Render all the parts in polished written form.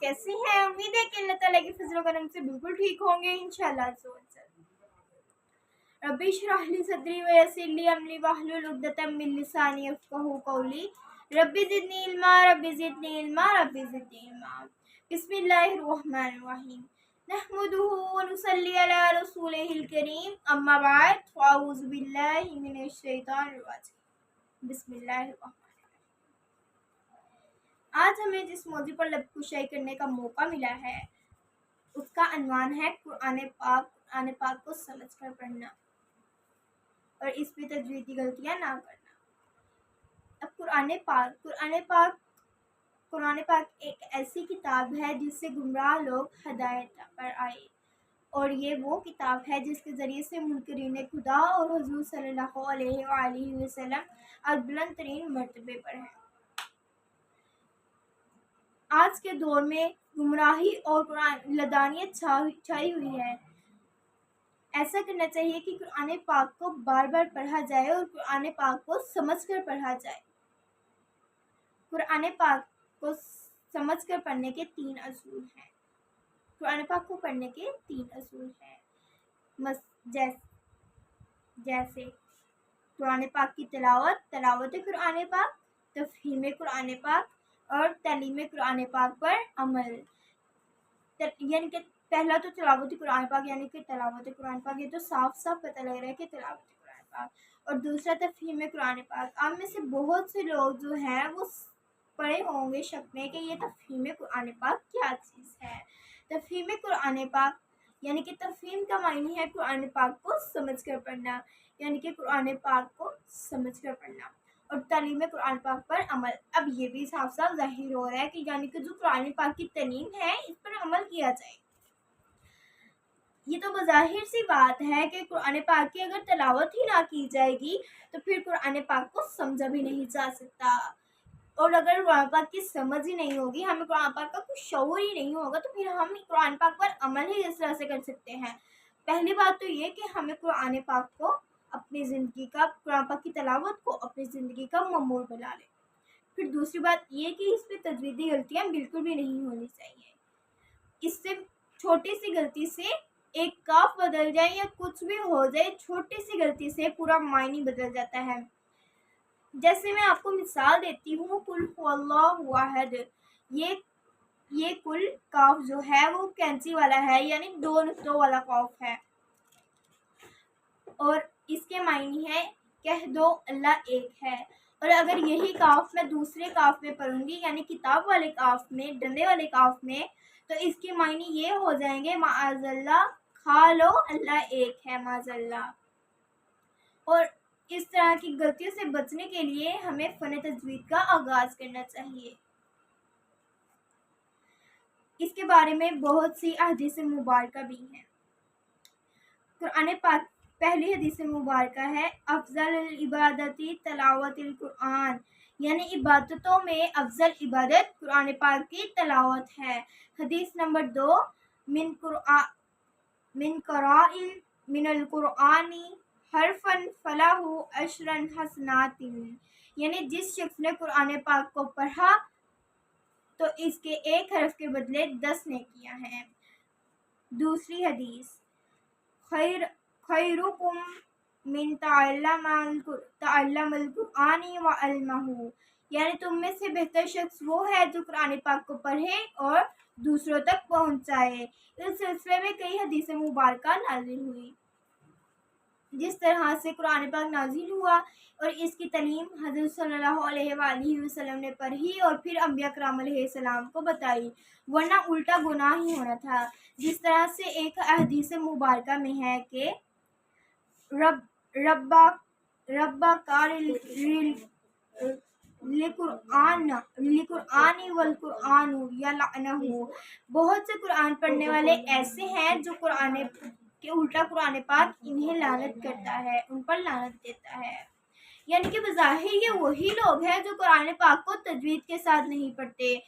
कैसे हैं? उम्मीद है कि अल्लाह ताला के फजल करम से बिल्कुल ठीक होंगे इंशाल्लाह। रब्बी इश्रह ली सदरी व यस्सिर ली अमरी वहलुल उक़दतम मिन लिसानी यफ़क़हू क़ौली। रब्बी ज़िदनी इल्मा, रब्बी ज़िदनी इल्मा, रब्बी ज़िदनी इल्मा। बिस्मिल्लाहिर रहमानिर रहीम। नहमदुहु व नुसल्ली अला रसूलिहिल करीम, अम्मा बाद, फ़अऊज़ु बिल्लाहि मिनश शैतानिर रजीम। बिस्मिल्लाहिर रहमानिर। आज हमें जिस मौजू पर लब कुशाई करने का मौका मिला है उसका अनवान है कुरान पाक को समझ कर पढ़ना और इस पे तजवीदी गलतियां ना करना। अब कुरान पाक एक ऐसी किताब है जिससे गुमराह लोग हिदायत पर आए, और ये वो किताब है जिसके ज़रिए से मुनकरीन खुदा और हुज़ूर सल्लल्लाहु अलैहि वसल्लम आज बुलंद तरीन मर्तबे पर है। आज के दौर में गुमराही और लदानियत छाई हुई है। ऐसा करना चाहिए कि कुरान पाक को बार बार पढ़ा जाए और कुरान पाक को समझ कर पढ़ा जाए। कुरान पाक को समझ कर पढ़ने के 3 असूल हैं। कुरान पाक को पढ़ने के 3 असूल हैं। जैसे कुरान पाक की तिलावत कुरान पाक, तफ़हीम कुरान पाक और तालीम कुरान पाक पर अमल। यानी कि पहला तो तिलावत कुरान पाक यानी कि तिलावत कुरान पाक, ये तो साफ साफ पता लग रहा है कि तिलावत कुरान पाक। और दूसरा तफ़हीम कुरान पाक। आप में से बहुत से लोग जो हैं वो पढ़े होंगे शक में कि ये तफ़हीम कुरान पाक क्या चीज़ है। तफ़हीम कुरान पाक यानी कि तफ़हीम का मायने है कुरान पाक को समझ कर पढ़ना, यानी कि कुरान पाक को समझ कर पढ़ना। और तालीम कुरान पाक पर अमल। अब ये भी साफ साफ ज़ाहिर हो रहा है कि यानी कि जो कुरान पाक की तालीम है इस पर अमल किया जाए। ये तो बज़ाहिर सी बात है कि कुरान पाक की अगर तिलावत ही ना की जाएगी तो फिर कुरान पाक को समझा भी नहीं जा सकता। और अगर कुरान पाक की समझ ही नहीं होगी, हमें कुरान पाक का कुछ शऊर ही नहीं होगा, तो फिर हम कुरान पाक पर अमल ही इस तरह से कर सकते हैं। पहली बात तो ये कि हमें कुरान पाक को अपनी ज़िंदगी का, कुरान पाक की तिलावत को अपनी ज़िंदगी का मामूल बना लें। फिर दूसरी बात ये कि इस पर तजवीदी गलतियाँ बिल्कुल भी नहीं होनी चाहिए। इससे छोटी सी गलती से एक काफ बदल जाए या कुछ भी हो जाए, छोटी सी गलती से पूरा मायने बदल जाता है। जैसे मैं आपको मिसाल देती हूँ, कुल हुवल्लाहु अहद, ये कुल काफ जो है वो कैंची वाला है, यानी 2 नुक्तों वाला काफ है, और इसके मायने है कह दो अल्लाह एक है। और अगर यही काफ मैं दूसरे काफ में पढ़ूंगी, यानी किताब वाले काफ में, डंडे वाले काफ में, तो इसके मायने ये हो जाएंगे माअज़ल्लाह, खा लो अल्लाह एक है, माअज़ल्लाह। और इस तरह की गलतियों से बचने के लिए हमें फ़न तजवीद का आगाज करना चाहिए। इसके बारे में बहुत सी हदीस मुबारक भी हैं। कुरान पाक पहली हदीस मुबारक है, अफजल इबादती तलावतिल कुरान, यानी इबादतों में अफजल इबादत कुरान पाक की तलावत है। हदीस नंबर 2, मिनल कुरानी हरफन फलाहु अशरन हसनातिन, यानी जिस शख्स ने कुरान पाक को पढ़ा तो इसके एक हरफ के बदले 10 नेकियां हैं। दूसरी हदीस, खैरुकुम मिन तअल्लमल कुरानी व अल्लमहु, यानी तुम में से बेहतर शख्स वो है जो कुरान पाक को पढ़े और दूसरों तक पहुंचाए। इस सिलसिले में कई हदीस मुबारक नाज़िल हुई। जिस तरह से कुरान पाक नाज़िल हुआ और इसकी तालीम हज़रत सल्लल्लाहु अलैहि वसल्लम ने पढ़ी और फिर अंबिया कराम अलैहिस्सलाम को बताई, वरना उल्टा गुनाह ही होना था। जिस तरह से एक हदीस मुबारक में है कि रब्बा लिकुरानी वल कुरानु यलअनहु, बहुत से कुरान पढ़ने वाले ऐसे हैं जो कुरान के उल्टा कुरान पाक इन्हें लानत करता है, उन पर लानत देता है। यानी कि बज़ाहिर ये वही लोग हैं जो कुरान पाक को तजवीद के साथ नहीं पढ़ते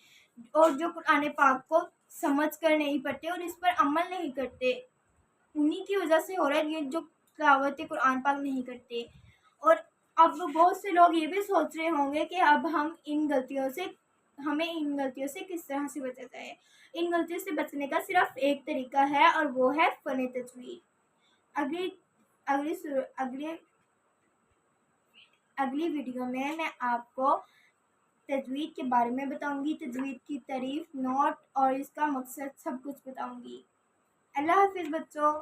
और जो कुरान पाक को समझ कर नहीं पढ़ते और इस पर अमल नहीं करते, उन्हीं की वजह से हो रहा है ये जो तिलावत कुरान पाक नहीं करते। और अब बहुत से लोग ये भी सोच रहे होंगे कि अब हम इन गलतियों से ہمیں ان غلطیوں سے کس طرح سے بچا جائے۔ ان غلطیوں سے بچنے کا صرف ایک طریقہ ہے اور وہ ہے فن تجوید۔ اگلی ویڈیو میں آپ کو تجوید کے بارے میں بتاؤں گی، تجوید کی تعریف، نوٹ اور اس کا مقصد سب کچھ بتاؤں گی۔ اللہ حافظ بچوں۔